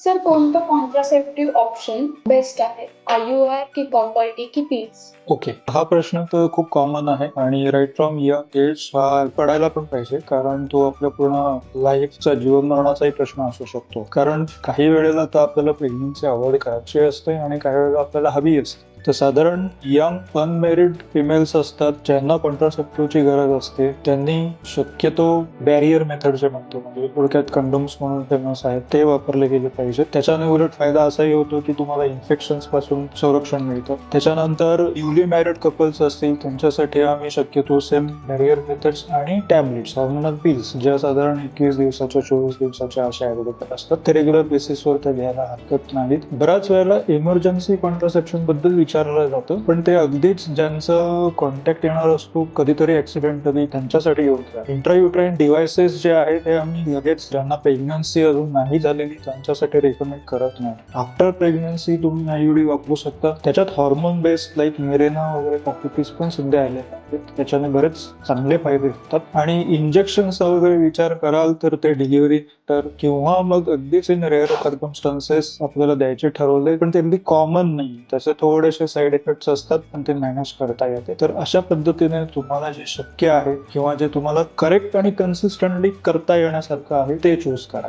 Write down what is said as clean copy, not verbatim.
Sir कोणतं contraceptive option best आहे? IUI की कॉपर्टी की पील्स? ओके, हा प्रश्न तर खूप कॉमन आहे आणि राईट फ्रॉम यंग एज हा पडायला पण पाहिजे, कारण तो आपल्या पूर्ण लाईफचा जीवन मरणाचाही प्रश्न असू शकतो. कारण काही वेळेला तर आपल्याला प्रेग्नन्सी अवॉइड करायची असते आणि काही वेळेला आपल्याला हवी असते. तर साधारण यंग अनमॅरिड फिमेल्स असतात ज्यांना कॉन्ट्रासेप्टिव्हची गरज असते, त्यांनी शक्यतो बॅरियर मेथड जे म्हणतो, म्हणजे थोडक्यात कंडोम्स म्हणून फेमस आहेत, ते वापरले गेले पाहिजे. त्याच्याने उलट फायदा असाही होतो की तुम्हाला इन्फेक्शन पासून संरक्षण मिळतं. त्याच्यानंतर न्यूली मॅरिड कपल्स असतील त्यांच्यासाठी आम्ही शक्यतो सेम बॅरियर मेथड्स आणि टॅबलेट्स, हॉर्मोनल पिल्स, ज्या साधारण 21 दिवसाच्या 24 दिवसाच्या अशा अवेलेबल असतात, ते रेग्युलर बेसिसवर ते घ्यायला हरकत नाहीत. बऱ्याच वेळेला इमर्जन्सी कॉन्ट्रासेप्शन बद्दल विचारलं जातं, पण ते अगदीच ज्यांचं कॉन्टॅक्ट येणार असतो कधीतरी ऍक्सिडेंटली त्यांच्यासाठी योग्य आहे. इंट्रायुट्राईन डिव्हायसेस जे आहेत ते आम्ही लगेच ज्यांना प्रेग्नन्सी अजून नाही झालेली त्यांच्यासाठी रेकमेंड करत नाही. आफ्टर प्रेग्नन्सी तुम्ही IUD वापरू शकता. त्याच्यात हॉर्मोन बेस्ड लाईक मिरेना वगैरे पॉपिटीज पण सध्या आले आहेत. त्याच्याने बरेच चांगले फायदे होतात. आणि इंजेक्शनचा वगैरे विचार कराल तर ते डिलिव्हरी तर किंवा मग अगदीच इन रेअर सर्कमस्टान्सेस आपल्याला द्यायचे ठरवले, पण ते अगदी कॉमन नाही. त्याचे थोडेसे साईड इफेक्ट्स असतात, पण ते मॅनेज करता येते. तर अशा पद्धतीने तुम्हाला जे शक्य आहे किंवा जे तुम्हाला करेक्ट आणि कन्सिस्टंटली करता येण्यासारखं आहे ते चूज करा.